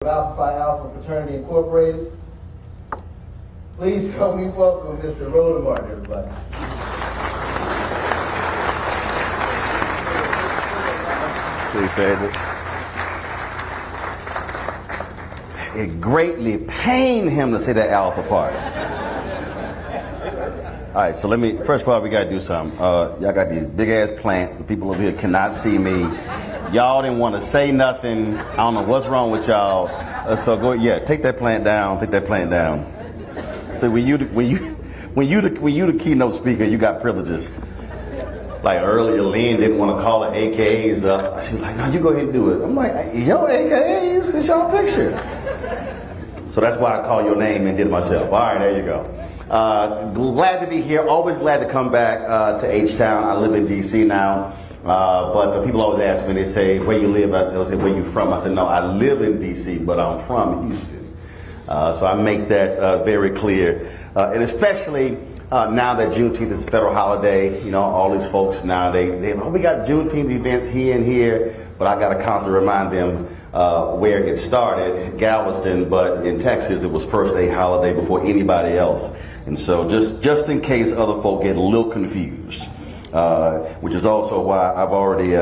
Alpha Phi Alpha Fraternity Incorporated. Please help me welcome Mr. Roland, everybody. Please say it. It greatly pained him to say that alpha part. All right, so first of all, we got to do something. Y'all got these big ass plants. The people over here cannot see me. Y'all didn't want to say nothing. I don't know what's wrong with y'all. So take that plant down. Take that plant down. So when you the keynote speaker, you got privileges. Like earlier, Lynn didn't want to call her AKAs up. She was like, "No, you go ahead and do it." I'm like, "Yo, AKAs, it's your picture." So that's why I call your name and did it myself. All right, there you go. Glad to be here. Always glad to come back to H-Town. I live in D.C. now. But the people always ask me, they say, "Where you live?" I say, "Where you from?" I said, "No, I live in D.C., but I'm from Houston." So I make that very clear. And especially now that Juneteenth is a federal holiday, you know, all these folks now, we got Juneteenth events here and here, but I got to constantly remind them where it started, Galveston, but in Texas, it was first a holiday before anybody else. And so just in case other folk get a little confused. Which is also why I've already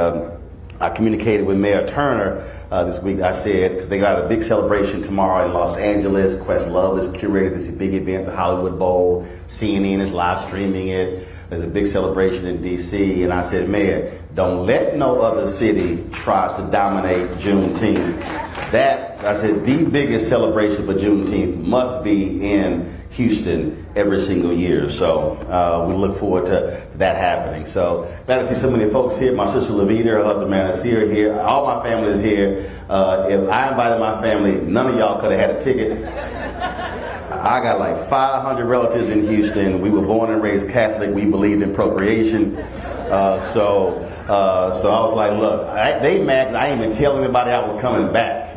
I communicated with Mayor Turner this week. I said, because they got a big celebration tomorrow in Los Angeles. Questlove has curated this big event, the Hollywood Bowl. CNN is live streaming it. There's a big celebration in D.C. And I said, "Mayor, don't let no other city try to dominate Juneteenth." I said, the biggest celebration for Juneteenth must be in Houston every single year. So we look forward to that happening. So glad to see so many folks here. My sister Levita, her husband Manasseh are here. All my family is here. If I invited my family, none of y'all could have had a ticket. I got like 500 relatives in Houston. We were born and raised Catholic. We believed in procreation. So I was like, look, they mad because I didn't even tell anybody I was coming back.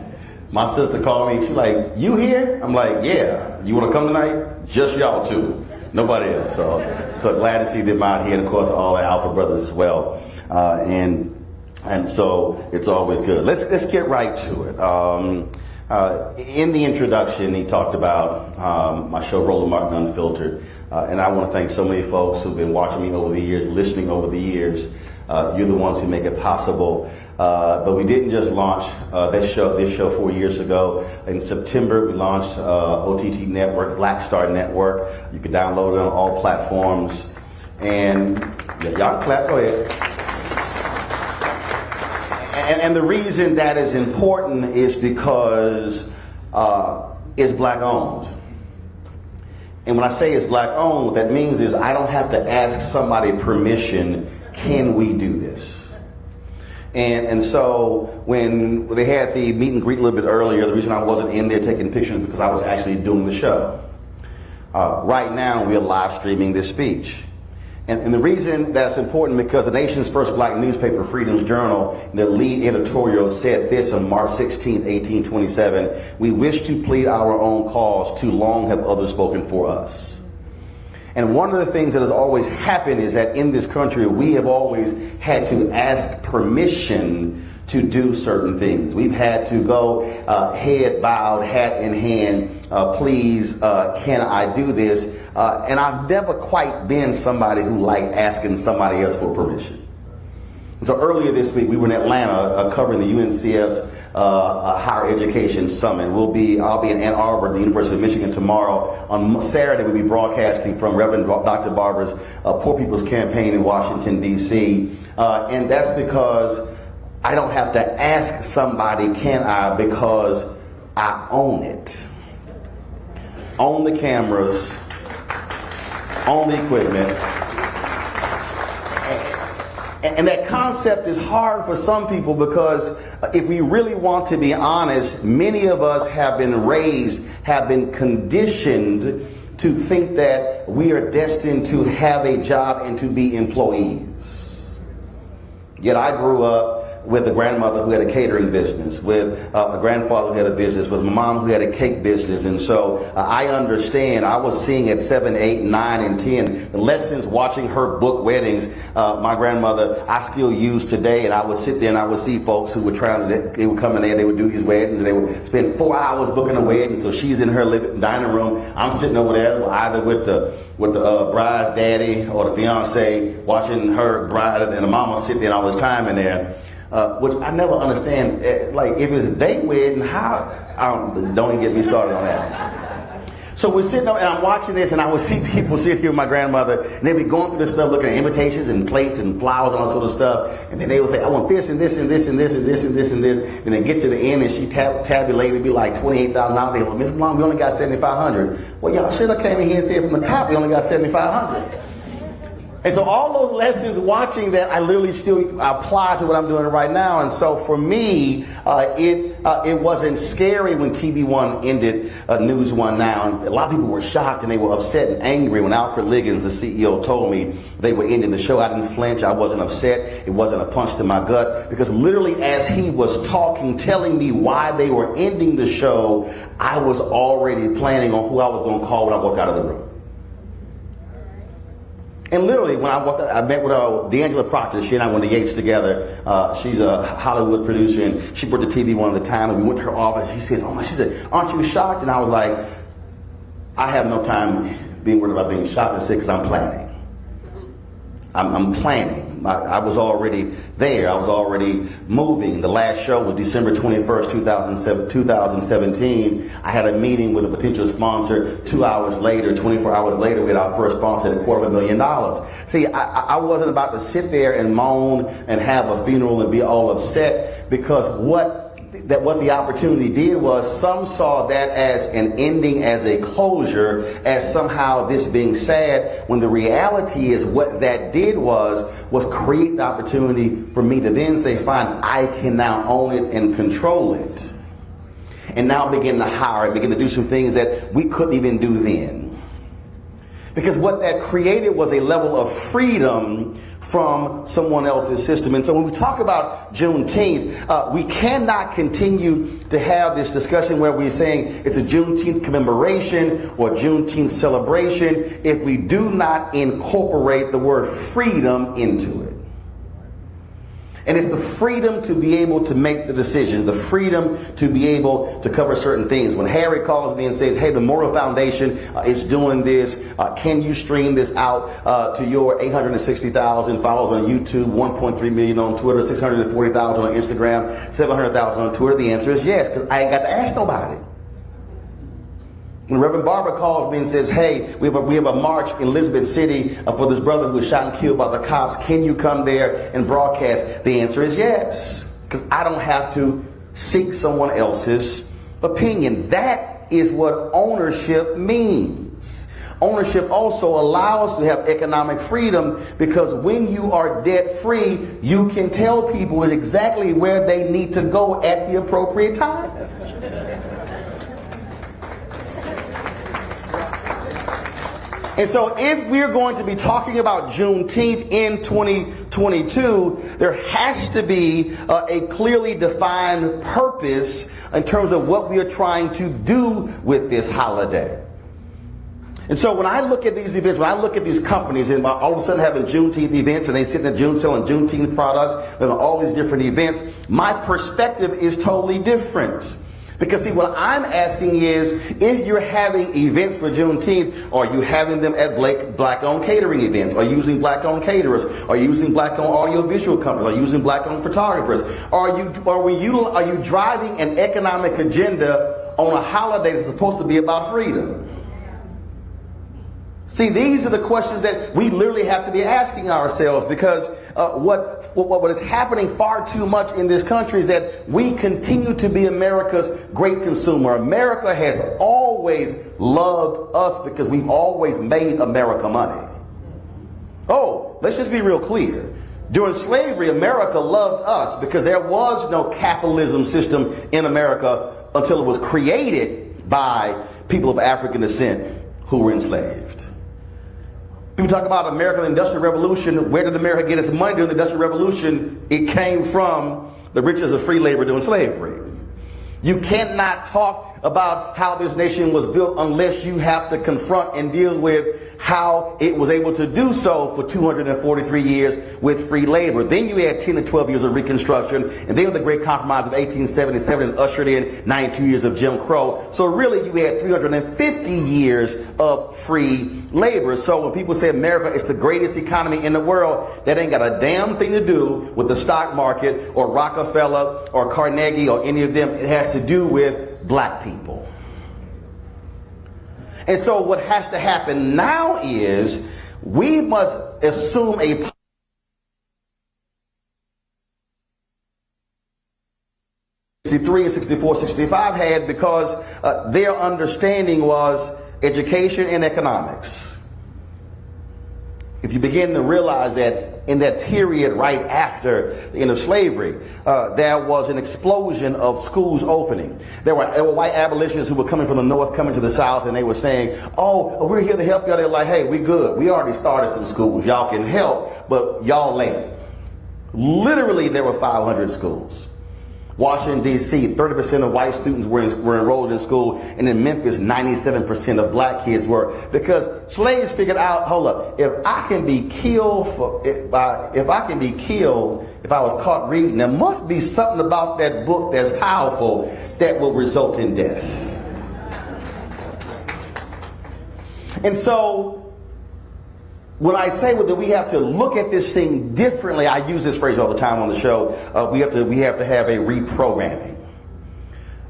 My sister called me. She's like, "You here?" I'm like, "Yeah. You want to come tonight?" Just y'all two. Nobody else. So glad to see them out here. And of course, all the Alpha brothers as well. And so it's always good. Let's get right to it. In the introduction, he talked about my show, Roland Martin Unfiltered. And I want to thank so many folks who've been watching me over the years, listening over the years. You're the ones who make it possible. But we didn't just launch this show 4 years ago. In September, we launched OTT Network, Black Star Network. You can download it on all platforms. And y'all clap, go ahead. And the reason that is important is because it's black owned. And when I say it's black owned, what that means is I don't have to ask somebody permission. Can we do this? And so when they had the meet and greet a little bit earlier, the reason I wasn't in there taking pictures is because I was actually doing the show. Right now, we are live streaming this speech. And the reason that's important because the nation's first black newspaper, Freedom's Journal, their lead editorial said this on March 16, 1827, "We wish to plead our own cause, too long have others spoken for us." And one of the things that has always happened is that in this country, we have always had to ask permission to do certain things. We've had to go head bowed, hat in hand, please, can I do this? And I've never quite been somebody who liked asking somebody else for permission. So earlier this week, we were in Atlanta covering the UNCF's Higher Education Summit. I'll be in Ann Arbor, the University of Michigan tomorrow. On Saturday, we'll be broadcasting from Reverend Dr. Barber's Poor People's Campaign in Washington, D.C. And that's because I don't have to ask somebody, can I, because I own it. Own the cameras, own the equipment. And that concept is hard for some people because if we really want to be honest, many of us have been conditioned to think that we are destined to have a job and to be employees. Yet I grew up with a grandmother who had a catering business, with a grandfather who had a business, with my mom who had a cake business. And so I understand. I was seeing at 7, 8, 9, and 10 the lessons watching her book weddings. My grandmother, I still use today, and I would sit there and I would see folks who were they would come in there, they would do these weddings, and they would spend 4 hours booking a wedding. So she's in her dining room, I'm sitting over there either with the bride's daddy or the fiance, watching her bride and the mama sit there all this time in there, which I never understand. Like, if it's a date wedding, don't even get me started on that. So we're sitting there and I'm watching this, and I would see people sit here with my grandmother, and they'd be going through this stuff, looking at invitations and plates and flowers and all sort of stuff, and then they would say, I want this and this and this and this and this and this and this, and then get to the end and she tabulated, it'd be like $28,000. They go, Miss Blum, we only got $7,500. Well, y'all should have came in here and said from the top we only got $7,500. And so all those lessons watching that, I literally still apply to what I'm doing right now. And so for me, it wasn't scary when TV One ended News One Now. And a lot of people were shocked and they were upset and angry when Alfred Liggins, the CEO, told me they were ending the show. I didn't flinch. I wasn't upset. It wasn't a punch to my gut, because literally as he was talking, telling me why they were ending the show, I was already planning on who I was going to call when I walked out of the room. And literally, when I walked out, I met with D'Angela Proctor. She and I went to Yates together. She's a Hollywood producer, and she worked at TV One at the time. And we went to her office. She says, she said, aren't you shocked? And I was like, I have no time being worried about being shocked. I said, because I'm planning. I'm planning. I was already there. I was already moving. The last show was December 21st, 2017. I had a meeting with a potential sponsor. 2 hours later, 24 hours later, we had our first sponsor at $250,000. See, I wasn't about to sit there and moan and have a funeral and be all upset, because what the opportunity did was some saw that as an ending, as a closure, as somehow this being sad, when the reality is what that did was create the opportunity for me to then say, fine, I can now own it and control it. And now begin to hire and begin to do some things that we couldn't even do then. Because what that created was a level of freedom from someone else's system. And so when we talk about Juneteenth, we cannot continue to have this discussion where we're saying it's a Juneteenth commemoration or Juneteenth celebration if we do not incorporate the word freedom into it. And it's the freedom to be able to make the decisions, the freedom to be able to cover certain things. When Harry calls me and says, hey, the Moral Foundation is doing this. Can you stream this out to your 860,000 followers on YouTube, 1.3 million on Twitter, 640,000 on Instagram, 700,000 on Twitter? The answer is yes, because I ain't got to ask nobody. When Reverend Barber calls me and says, hey, we have a march in Elizabeth City for this brother who was shot and killed by the cops. Can you come there and broadcast? The answer is yes, because I don't have to seek someone else's opinion. That is what ownership means. Ownership also allows to have economic freedom, because when you are debt free, you can tell people exactly where they need to go at the appropriate time. And so if we're going to be talking about Juneteenth in 2022, there has to be a clearly defined purpose in terms of what we are trying to do with this holiday. And so when I look at these events, when I look at these companies and all of a sudden having Juneteenth events and they sit in June selling Juneteenth products and all these different events, my perspective is totally different. Because see, what I'm asking is, if you're having events for Juneteenth, are you having them at black-owned catering events? Are you using black-owned caterers? Are you using black-owned audiovisual companies? Are you using black-owned photographers? Are you driving an economic agenda on a holiday that's supposed to be about freedom? See, these are the questions that we literally have to be asking ourselves, because what is happening far too much in this country is that we continue to be America's great consumer. America has always loved us because we've always made America money. Oh, let's just be real clear. During slavery, America loved us because there was no capitalism system in America until it was created by people of African descent who were enslaved. People talk about American Industrial Revolution. Where did America get its money during the Industrial Revolution? It came from the riches of free labor during slavery. You cannot talk about how this nation was built unless you have to confront and deal with how it was able to do so for 243 years with free labor. Then you had 10 to 12 years of Reconstruction, and then the Great Compromise of 1877 ushered in 92 years of Jim Crow. So really you had 350 years of free labor. So when people say America is the greatest economy in the world, that ain't got a damn thing to do with the stock market or Rockefeller or Carnegie or any of them. It has to do with black people. And so what has to happen now is we must assume a 63, 64, 65 had, because their understanding was education and economics. If you begin to realize that in that period right after the end of slavery, there was an explosion of schools opening. There were white abolitionists who were coming from the north, coming to the south, and they were saying, oh, we're here to help y'all. They're like, hey, we good. We already started some schools. Y'all can help, but y'all late. Literally, there were 500 schools. Washington, D.C., 30% of white students were enrolled in school, and in Memphis, 97% of black kids were, because slaves figured out, hold up, if I can be killed if I was caught reading, there must be something about that book that's powerful that will result in death. And so when I say that we have to look at this thing differently, I use this phrase all the time on the show. We have to have a reprogramming,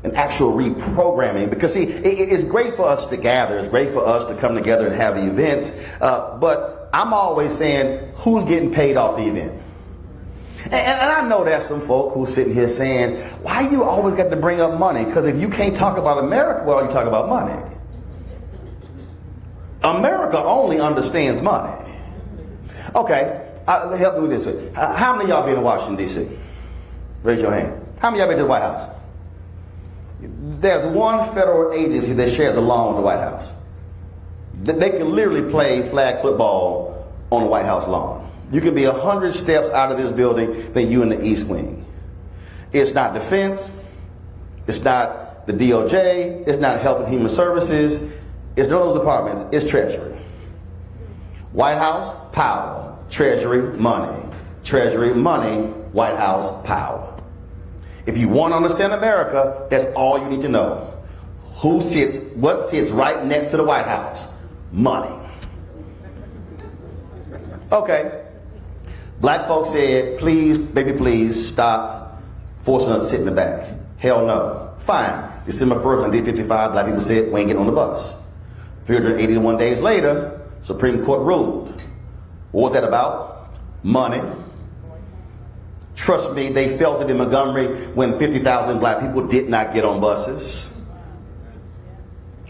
an actual reprogramming. Because see, it's great for us to gather. It's great for us to come together and have events. But I'm always saying, who's getting paid off the event? And I know there's some folk who's sitting here saying, why you always got to bring up money? Because if you can't talk about America, well, you talk about money. America only understands money. Okay, help me with this. How many of y'all been to Washington, D.C.? Raise your hand. How many of y'all been to the White House? There's one federal agency that shares a lawn with the White House. They can literally play flag football on the White House lawn. You can be 100 steps out of this building than you in the East Wing. It's not Defense. It's not the DOJ. It's not Health and Human Services. It's none of those departments. It's Treasury. White House, power. Treasury, money. Treasury, money. White House, power. If you want to understand America, that's all you need to know. What sits right next to the White House? Money. Okay. Black folks said, please, baby, please stop forcing us to sit in the back. Hell no. Fine. December 1st, 1955, black people said, we ain't getting on the bus. 381 days later, Supreme Court ruled. What was that about? Money. Trust me, they felt it in Montgomery when 50,000 black people did not get on buses.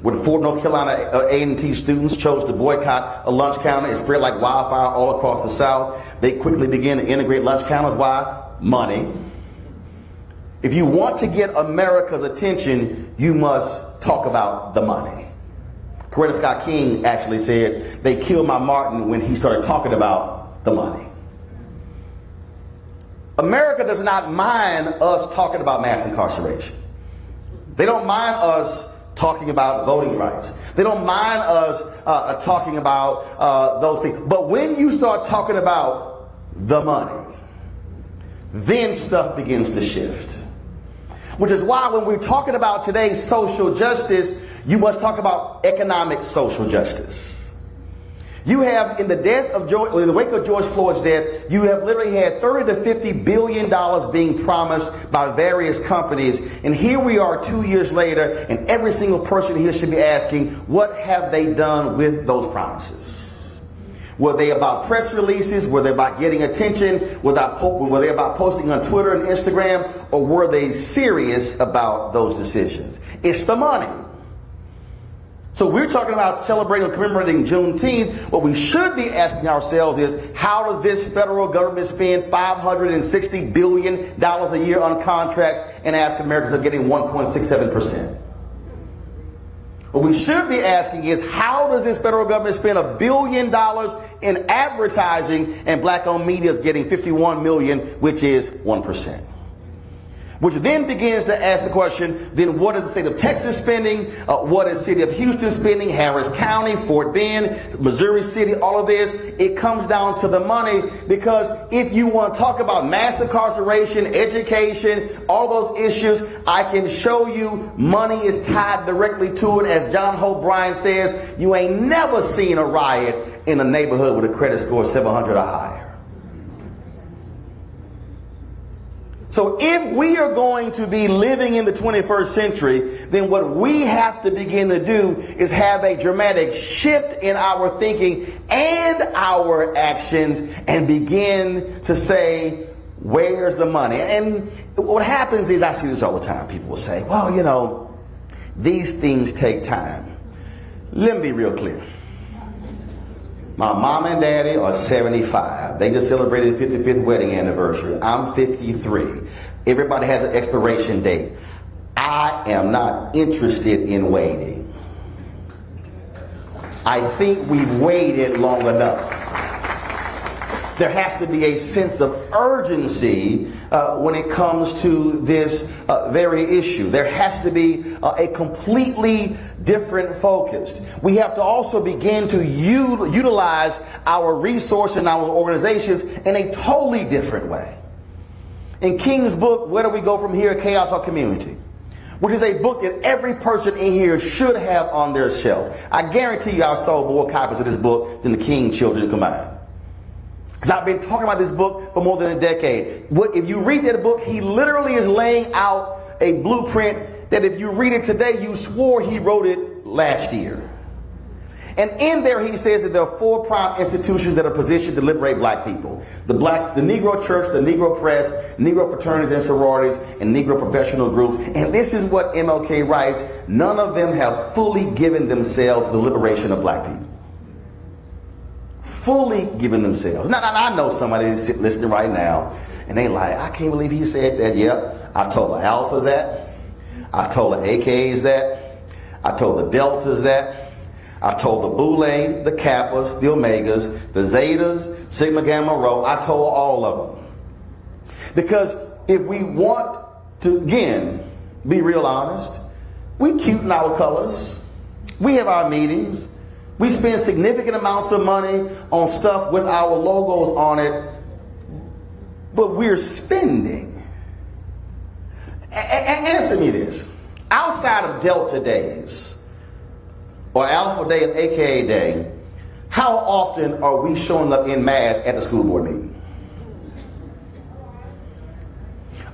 When 4 North Carolina A&T students chose to boycott a lunch counter, it spread like wildfire all across the South. They quickly began to integrate lunch counters. Why? Money. If you want to get America's attention, you must talk about the money. Coretta Scott King actually said, they killed my Martin when he started talking about the money. America does not mind us talking about mass incarceration. They don't mind us talking about voting rights. They don't mind us talking about those things. But when you start talking about the money, then stuff begins to shift. Which is why when we're talking about today's social justice, you must talk about economic social justice. You have, in the wake of George Floyd's death, you have literally had $30 to $50 billion being promised by various companies. And here we are 2 years later, and every single person here should be asking, what have they done with those promises? Were they about press releases? Were they about getting attention? Were they about posting on Twitter and Instagram? Or were they serious about those decisions? It's the money. So we're talking about celebrating or commemorating Juneteenth. What we should be asking ourselves is, how does this federal government spend $560 billion a year on contracts, and African Americans are getting 1.67%? What we should be asking is, how does this federal government spend $1 billion in advertising, and black-owned media is getting $51 million, which is 1%? Which then begins to ask the question, then what is the state of Texas spending? What is city of Houston spending? Harris County, Fort Bend, Missouri City, all of this. It comes down to the money, because if you want to talk about mass incarceration, education, all those issues, I can show you money is tied directly to it. As John Hope Bryan says, you ain't never seen a riot in a neighborhood with a credit score 700 or higher. So if we are going to be living in the 21st century, then what we have to begin to do is have a dramatic shift in our thinking and our actions, and begin to say, where's the money? And what happens is, I see this all the time. People will say, well, you know, these things take time. Let me be real clear. My mom and daddy are 75. They just celebrated the 55th wedding anniversary. I'm 53. Everybody has an expiration date. I am not interested in waiting. I think we've waited long enough. There has to be a sense of urgency when it comes to this very issue. There has to be a completely different focus. We have to also begin to utilize our resources and our organizations in a totally different way. In King's book, Where Do We Go From Here? Chaos or Community? Which is a book that every person in here should have on their shelf. I guarantee you I sold more copies of this book than the King children combined. Because I've been talking about this book for more than a decade. If you read that book, he literally is laying out a blueprint that if you read it today, you swore he wrote it last year. And in there he says that there are 4 prime institutions that are positioned to liberate black people. The Negro Church, the Negro Press, Negro fraternities and sororities, and Negro professional groups. And this is what MLK writes: none of them have fully given themselves to the liberation of black people. Fully given themselves. Now, I know somebody is listening right now, and they like, I can't believe he said that. Yep, I told the Alphas that. I told the AKs that. I told the Deltas that. I told the Boule, the Kappas, the Omegas, the Zetas, Sigma Gamma Rho. I told all of them. Because if we want to, again, be real honest, we cute in our colors. We have our meetings. We spend significant amounts of money on stuff with our logos on it, but we're spending. Answer me this. Outside of Delta days, or Alpha Day and AKA Day, how often are we showing up in mass at the school board meeting?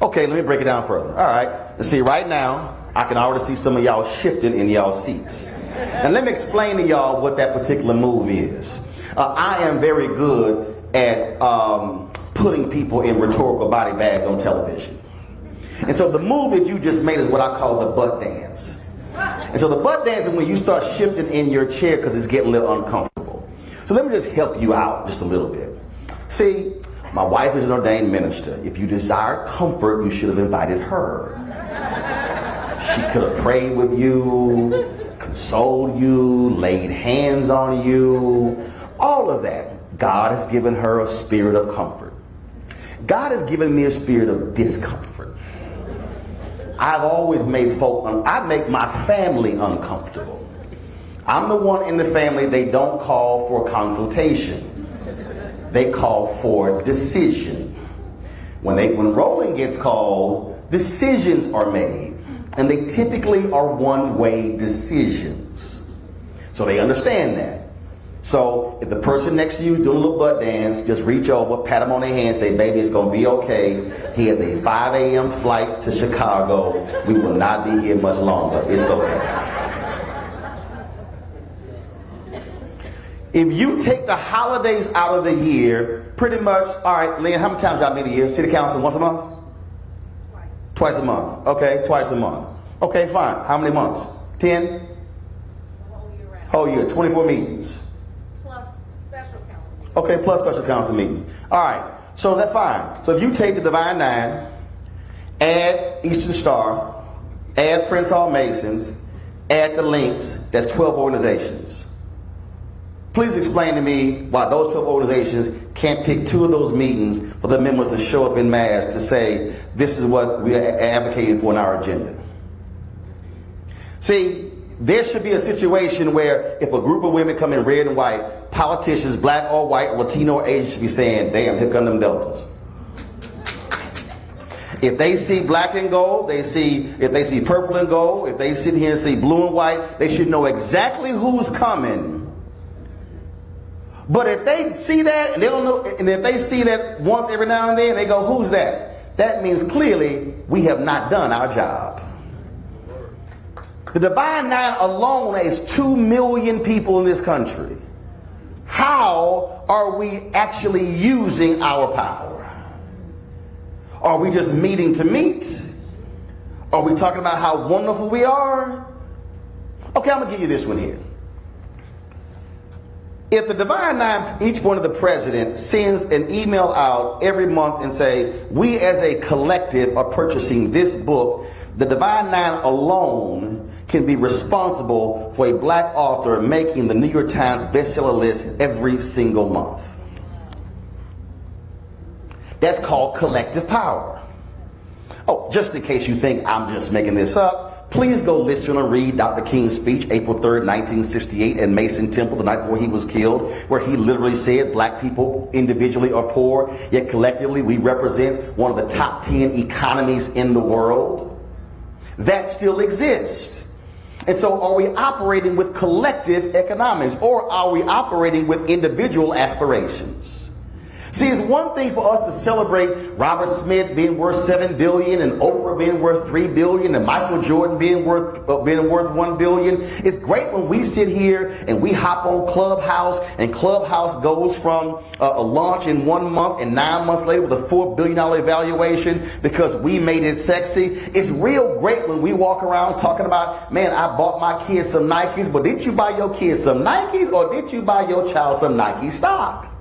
Okay, let me break it down further. All right, see, right now, I can already see some of y'all shifting in y'all seats. And let me explain to y'all what that particular move is. I am very good at putting people in rhetorical body bags on television. And so the move that you just made is what I call the butt dance. And so the butt dance is when you start shifting in your chair because it's getting a little uncomfortable. So let me just help you out just a little bit. See, my wife is an ordained minister. If you desire comfort, you should have invited her. She could have prayed with you, consoled you, laid hands on you, all of that. God has given her a spirit of comfort. God has given me a spirit of discomfort. I've always made I make my family uncomfortable. I'm the one in the family they don't call for consultation. They call for decision. When Roland gets called, decisions are made. And they typically are one-way decisions. So they understand that. So if the person next to you is doing a little butt dance, just reach over, pat them on their hand, say, baby, it's going to be okay. He has a 5 a.m. flight to Chicago. We will not be here much longer. It's okay. If you take the holidays out of the year, pretty much, all right, Lynn, how many times y'all meet a year? City council once a month? Twice a month. Okay, twice a month. Okay, fine. How many months? 10? Whole year, 24 meetings. Plus special council. Okay, plus special council meeting. All right, so that's fine. So if you take the Divine Nine, add Eastern Star, add Prince Hall Masons, add the Links, that's 12 organizations. Please explain to me why those 12 organizations can't pick 2 of those meetings for the members to show up in mass to say, this is what we are advocating for in our agenda. See, there should be a situation where if a group of women come in red and white, politicians, black or white, Latino or Asian, should be saying, damn, here come them deltas. If they see black and gold, if they see purple and gold, if they sit here and see blue and white, they should know exactly who's coming. But if they see that and they don't know, and if they see that once every now and then, they go, who's that? That means clearly we have not done our job. The Divine Nine alone is 2 million people in this country. How are we actually using our power? Are we just meeting to meet? Are we talking about how wonderful we are? Okay, I'm going to give you this one here. If the Divine Nine, each one of the president sends an email out every month and say, we as a collective are purchasing this book, the Divine Nine alone can be responsible for a black author making the New York Times bestseller list every single month. That's called collective power. Oh, just in case you think I'm just making this up, please go listen or read Dr. King's speech, April 3rd, 1968, at Mason Temple, the night before he was killed, where he literally said black people individually are poor, yet collectively we represent one of the top 10 economies in the world. That still exists. And so are we operating with collective economics, or are we operating with individual aspirations? See, it's one thing for us to celebrate Robert Smith being worth $7 billion and Oprah being worth $3 billion and Michael Jordan being worth $1 billion. It's great when we sit here and we hop on Clubhouse, and Clubhouse goes from a launch in 1 month and 9 months later with a $4 billion evaluation because we made it sexy. It's real great when we walk around talking about, man, I bought my kids some Nikes, but did you buy your kids some Nikes, or did you buy your child some Nike stock?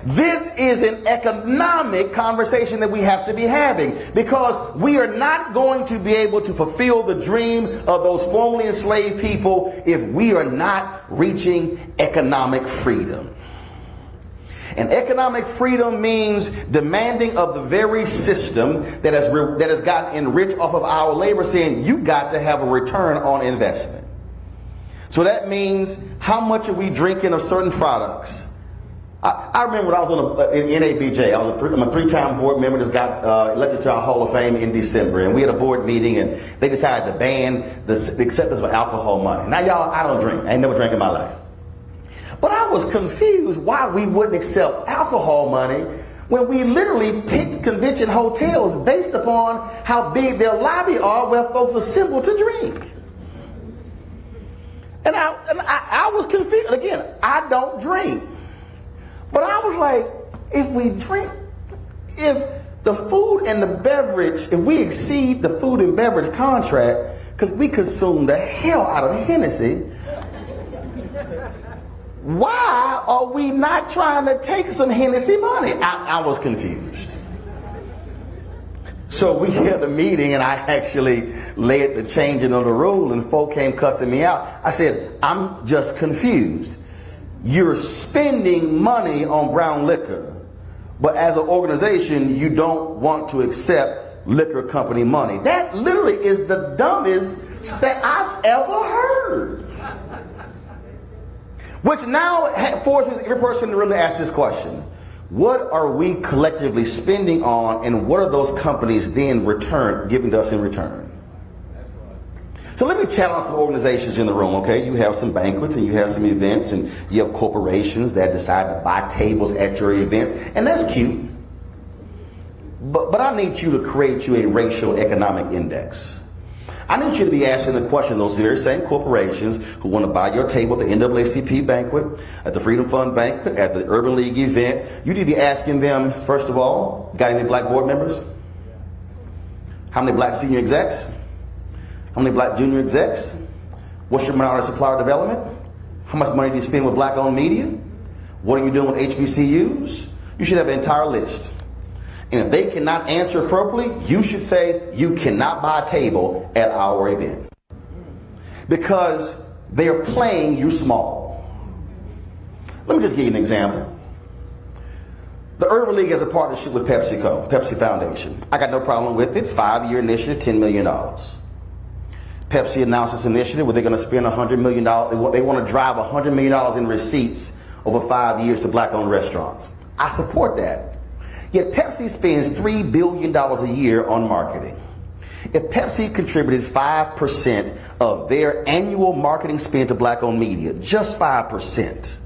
This is an economic conversation that we have to be having, because we are not going to be able to fulfill the dream of those formerly enslaved people if we are not reaching economic freedom. And economic freedom means demanding of the very system that has gotten enriched off of our labor, saying you got to have a return on investment. So that means, how much are we drinking of certain products? I remember when I was in NABJ, I'm a 3-time board member that's got elected to our Hall of Fame in December, and we had a board meeting, and they decided to ban the acceptance of alcohol money. Now, y'all, I don't drink. I ain't never drank in my life. But I was confused why we wouldn't accept alcohol money when we literally picked convention hotels based upon how big their lobby are where folks assemble to drink. And I was confused. Again, I don't drink. But I was like, if we drink, if the food and the beverage, if we exceed the food and beverage contract, because we consume the hell out of Hennessy, why are we not trying to take some Hennessy money? I was confused. So we had a meeting, and I actually led the changing of the rule, and folk came cussing me out. I said, I'm just confused. You're spending money on brown liquor, but as an organization, you don't want to accept liquor company money. That literally is the dumbest that I've ever heard. Which now forces every person in the room to ask this question. What are we collectively spending on, and what are those companies then giving to us in return? So let me chat on some organizations in the room, okay? You have some banquets and you have some events, and you have corporations that decide to buy tables at your events, and that's cute. But I need you to create you a racial economic index. I need you to be asking the question, those very same corporations who want to buy your table at the NAACP banquet, at the Freedom Fund banquet, at the Urban League event, you need to be asking them, first of all, got any black board members? How many black senior execs? How many black junior execs? What's your minority supplier development? How much money do you spend with black-owned media? What are you doing with HBCUs? You should have an entire list. And if they cannot answer appropriately, you should say you cannot buy a table at our event. Because They are playing you small. Let me just give you an example. The Urban League has a partnership with PepsiCo, Pepsi Foundation. I got no problem with it. 5-year initiative, $10 million. Pepsi announced this initiative where they're going to spend $100 million. They want to drive $100 million in receipts over 5 years to black-owned restaurants. I support that. Yet Pepsi spends $3 billion a year on marketing. If Pepsi contributed 5% of their annual marketing spend to black-owned media, just 5%,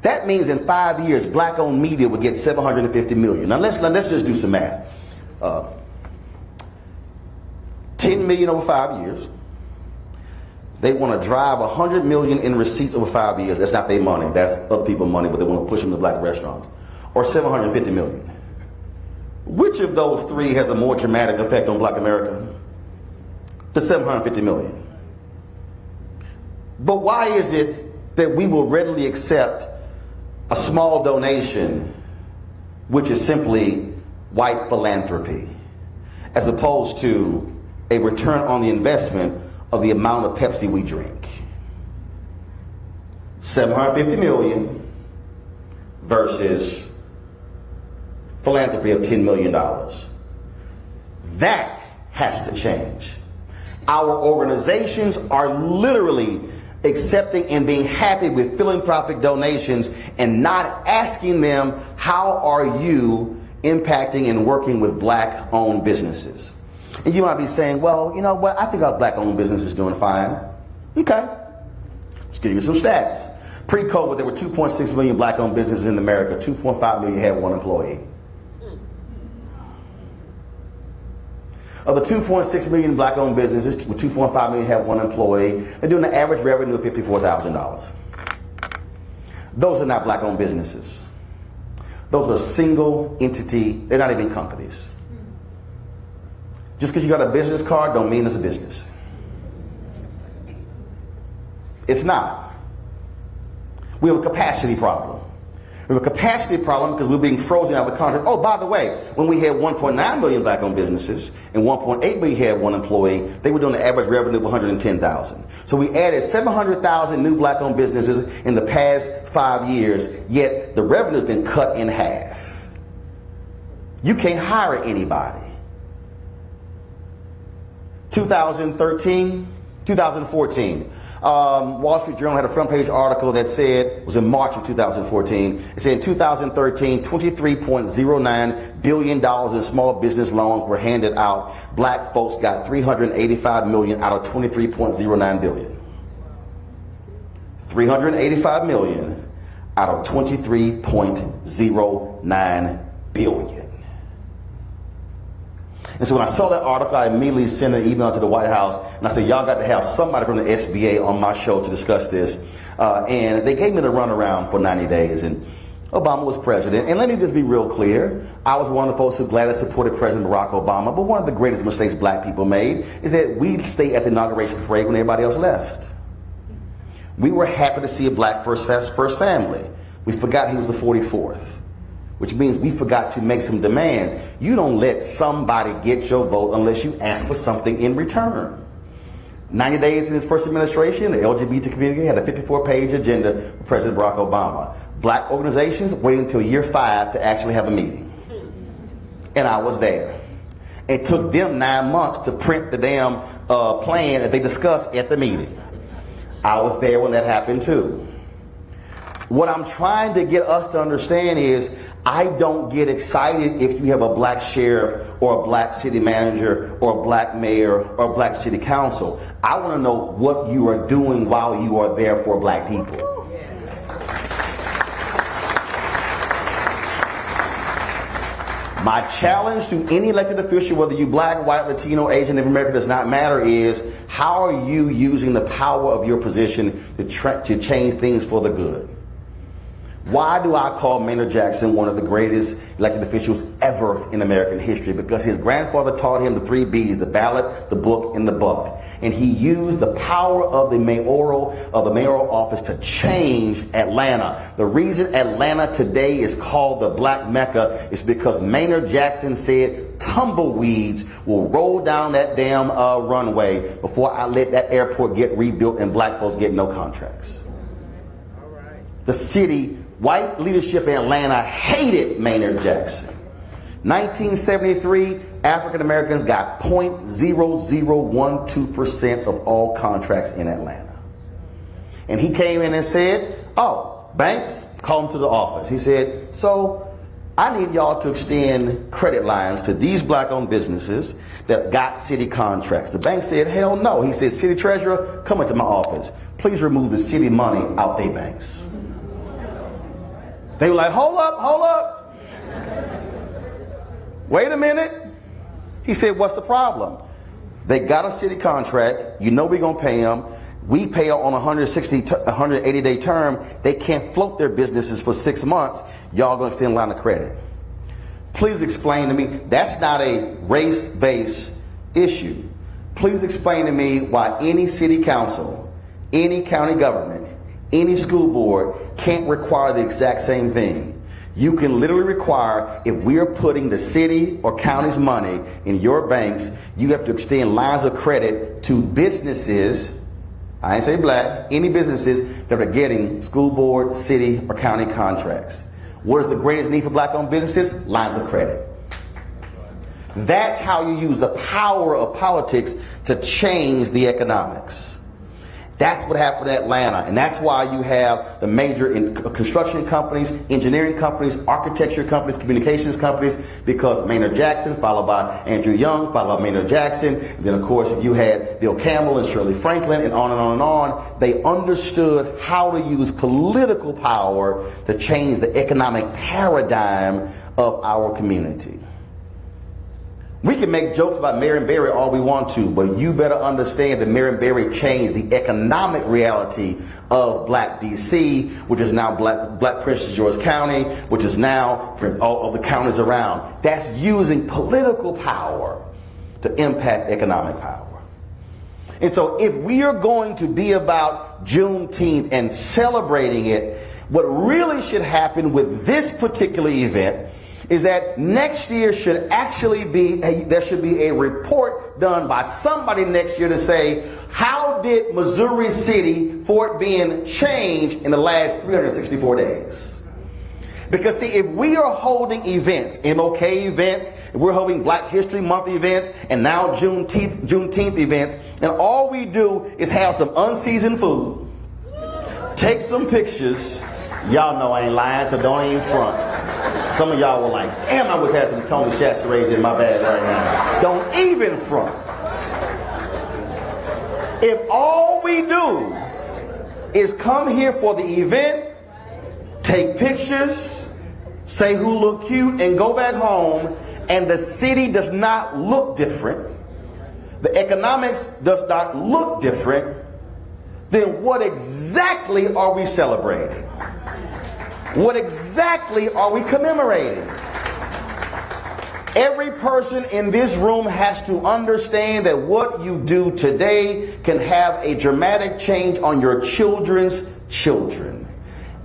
that means in 5 years, black-owned media would get $750 million. Now let's just do some math. $10 million over 5 years. They want to drive $100 million in receipts over 5 years. That's not their money. That's other people's money, but they want to push them to black restaurants. Or $750 million. Which of those three has a more dramatic effect on black America? The $750 million. But why is it that we will readily accept a small donation, which is simply white philanthropy, as opposed to a return on the investment of the amount of Pepsi we drink? $750 million versus philanthropy of $10 million. That has to change. Our organizations are literally accepting and being happy with philanthropic donations and not asking them, how are you impacting and working with black-owned businesses? And you might be saying, well, you know what, I think our black-owned business is doing fine. Okay, let's give you some stats. Pre-COVID, there were 2.6 million black-owned businesses in America. 2.5 million had one employee. Of the 2.6 million black-owned businesses, with 2.5 million have one employee, they're doing an average revenue of $54,000. Those are not black-owned businesses. Those are single entity, they're not even companies. Just because you got a business card don't mean it's a business. It's not. We have a capacity problem. We have a capacity problem because we're being frozen out of the country. Oh, by the way, when we had 1.9 million black-owned businesses and 1.8 million had one employee, they were doing an average revenue of $110,000. So we added 700,000 new black-owned businesses in the past 5 years, yet the revenue has been cut in half. You can't hire anybody. 2014, Wall Street Journal had a front page article that said, it was in March of 2014, it said in 2013, $23.09 billion in small business loans were handed out. Black folks got $385 million out of $23.09 billion. $385 million out of $23.09 billion. And so when I saw that article, I immediately sent an email to the White House, and I said, y'all got to have somebody from the SBA on my show to discuss this. And they gave me the runaround for 90 days, and Obama was president. And let me just be real clear. I was one of the folks who gladly supported President Barack Obama, but one of the greatest mistakes black people made is that we stayed at the inauguration parade when everybody else left. We were happy to see a black first family. We forgot he was the 44th. Which means we forgot to make some demands. You don't let somebody get your vote unless you ask for something in return. 90 days in his first administration, the LGBT community had a 54-page agenda for President Barack Obama. Black organizations waited until year 5 to actually have a meeting. And I was there. It took them 9 months to print the damn plan that they discussed at the meeting. I was there when that happened too. What I'm trying to get us to understand is I don't get excited if you have a black sheriff or a black city manager or a black mayor or a black city council. I want to know what you are doing while you are there for black people. My challenge to any elected official, whether you black, white, Latino, Asian, Native American, does not matter, is how are you using the power of your position to change things for the good? Why do I call Maynard Jackson one of the greatest elected officials ever in American history? Because his grandfather taught him the 3 B's, the ballot, the book, and the buck. And he used the power of the mayoral office to change Atlanta. The reason Atlanta today is called the Black Mecca is because Maynard Jackson said tumbleweeds will roll down that damn runway before I let that airport get rebuilt and black folks get no contracts. The city, white leadership in Atlanta hated Maynard Jackson. 1973, African Americans got 0.0012% of all contracts in Atlanta. And he came in and said, oh, banks, call him to the office. He said, so I need y'all to extend credit lines to these black-owned businesses that got city contracts. The bank said, hell no. He said, city treasurer, come into my office. Please remove the city money out their banks. They were like, hold up. Wait a minute. He said, what's the problem? They got a city contract. You know we're going to pay them. We pay on a 180-day term. They can't float their businesses for 6 months. Y'all going to extend a line of credit. Please explain to me. That's not a race-based issue. Please explain to me why any city council, any county government, any school board can't require the exact same thing. You can literally require, if we are putting the city or county's money in your banks, you have to extend lines of credit to businesses, I ain't say black, any businesses that are getting school board, city, or county contracts. What is the greatest need for black-owned businesses? Lines of credit. That's how you use the power of politics to change the economics. That's what happened in Atlanta, and that's why you have the major construction companies, engineering companies, architecture companies, communications companies, because Maynard Jackson, followed by Andrew Young, followed by Maynard Jackson, and then of course you had Bill Campbell and Shirley Franklin, and on and on and on. They understood how to use political power to change the economic paradigm of our community. We can make jokes about Marion Barry all we want to, but you better understand that Marion Barry changed the economic reality of Black DC, which is now Black Prince George County, which is now all of the counties around. That's using political power to impact economic power. And so if we are going to be about Juneteenth and celebrating it, what really should happen with this particular event is that next year should actually be, there should be a report done by somebody next year to say, how did Missouri City, Fort Bend, change in the last 364 days? Because see, if we are holding events, MLK events, if we're holding Black History Month events, and now Juneteenth events, and all we do is have some unseasoned food, take some pictures, y'all know I ain't lying, so don't even front. Some of y'all were like, damn, I wish I had some Tony Chasterets in my bag right now. Don't even front. If all we do is come here for the event, take pictures, say who look cute, and go back home, and the city does not look different, the economics does not look different, then what exactly are we celebrating? What exactly are we commemorating? Every person in this room has to understand that what you do today can have a dramatic change on your children's children.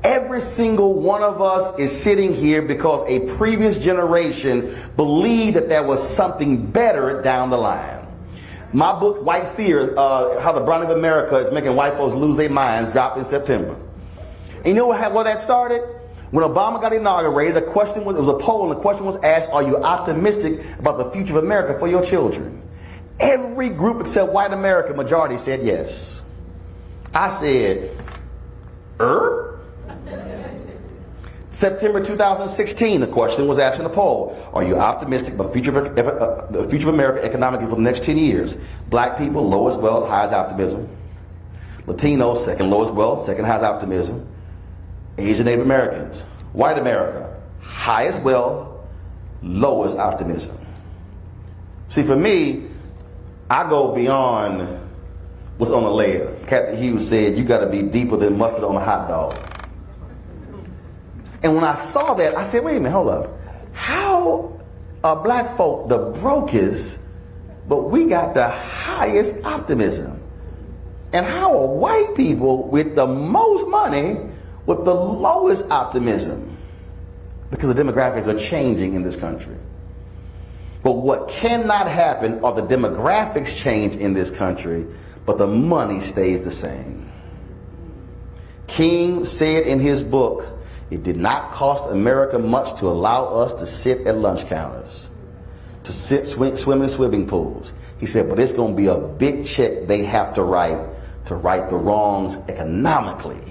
Every single one of us is sitting here because a previous generation believed that there was something better down the line. My book, White Fear, How the Browning of America is Making White Folks Lose Their Minds, dropped in September. And you know where that started? When Obama got inaugurated, it was a poll, and the question was asked, are you optimistic about the future of America for your children? Every group except white America, majority said yes. I said, September 2016, the question was asked in the poll, are you optimistic about the future of America economically for the next 10 years? Black people, lowest wealth, highest optimism. Latinos, second lowest wealth, second highest optimism. Asian Native Americans, white America, highest wealth, lowest optimism. See, for me, I go beyond what's on the layer. Captain Hughes said, you got to be deeper than mustard on a hot dog. And when I saw that, I said, wait a minute, hold up. How are black folk the brokest, but we got the highest optimism? And how are white people with the most money with the lowest optimism? Because the demographics are changing in this country. But what cannot happen are the demographics change in this country, but the money stays the same. King said in his book, it did not cost America much to allow us to sit at lunch counters, to swim in swimming pools. He said, but it's going to be a big check they have to write the wrongs economically.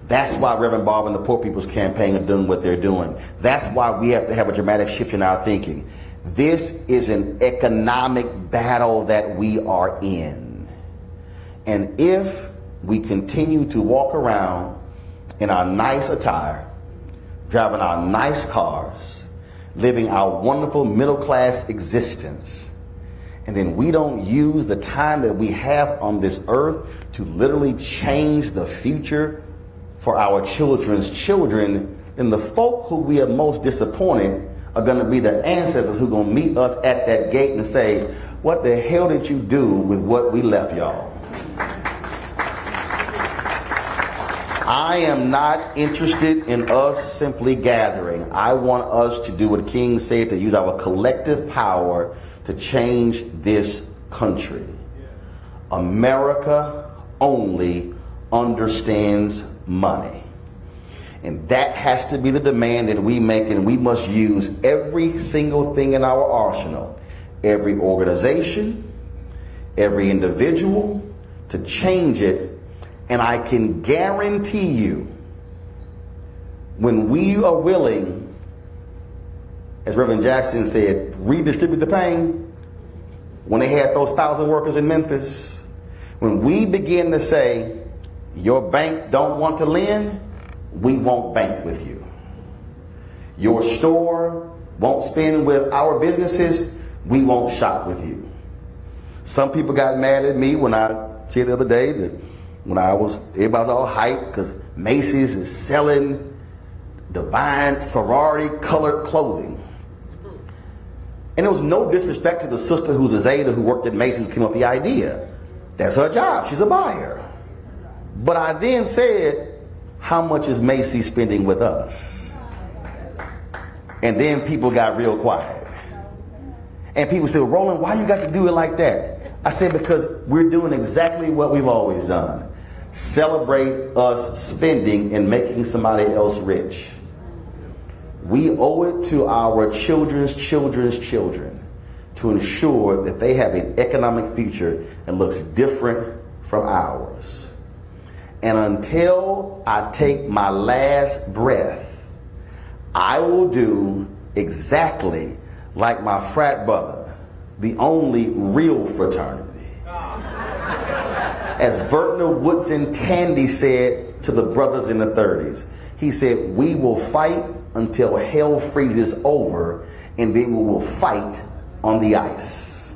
That's why Reverend Barber and the Poor People's Campaign are doing what they're doing. That's why we have to have a dramatic shift in our thinking. This is an economic battle that we are in. And if we continue to walk around in our nice attire, driving our nice cars, living our wonderful middle-class existence, and then we don't use the time that we have on this earth to literally change the future for our children's children, then the folk who we are most disappointed are going to be the ancestors who are going to meet us at that gate and say, what the hell did you do with what we left y'all? I am not interested in us simply gathering. I want us to do what King said, to use our collective power to change this country. America only understands money. And that has to be the demand that we make, and we must use every single thing in our arsenal, every organization, every individual, to change it. And I can guarantee you, when we are willing, as Reverend Jackson said, redistribute the pain, when they had those 1,000 workers in Memphis, when we begin to say, your bank don't want to lend, we won't bank with you. Your store won't spend with our businesses, we won't shop with you. Some people got mad at me when I said the other day that when everybody was all hyped because Macy's is selling divine sorority colored clothing. And there was no disrespect to the sister who's a Zeta who worked at Macy's, came up with the idea. That's her job, she's a buyer. But I then said, how much is Macy's spending with us? And then people got real quiet. And people said, Roland, why you got to do it like that? I said, because we're doing exactly what we've always done. Celebrate us spending and making somebody else rich. We owe it to our children's children's children to ensure that they have an economic future that looks different from ours. And until I take my last breath, I will do exactly like my frat brother, the only real fraternity. As Vertner Woodson Tandy said to the brothers in the 30s, he said, we will fight until hell freezes over, and then we will fight on the ice.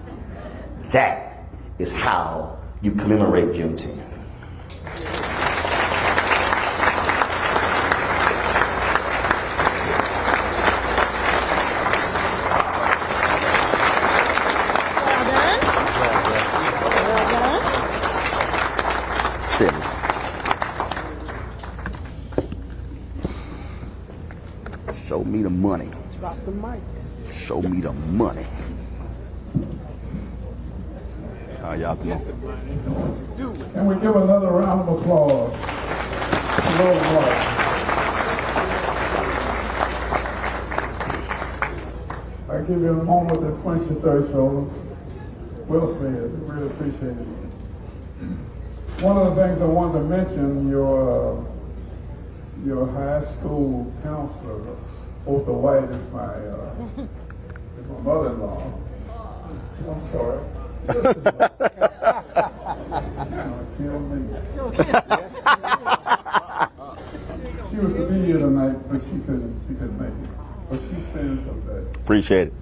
That is how you commemorate Juneteenth. Show me the money. Drop the mic. Show me the money. Y'all come on. And we give another round of applause to Roland. I give you a moment to quench your thirst, Roland. Well said. Really appreciate it. One of the things I wanted to mention, your high school counselor, Otha White, is my mother-in-law. I'm sorry. Kill me. She was to be here tonight, but she couldn't make it. But she sends her best. Appreciate it.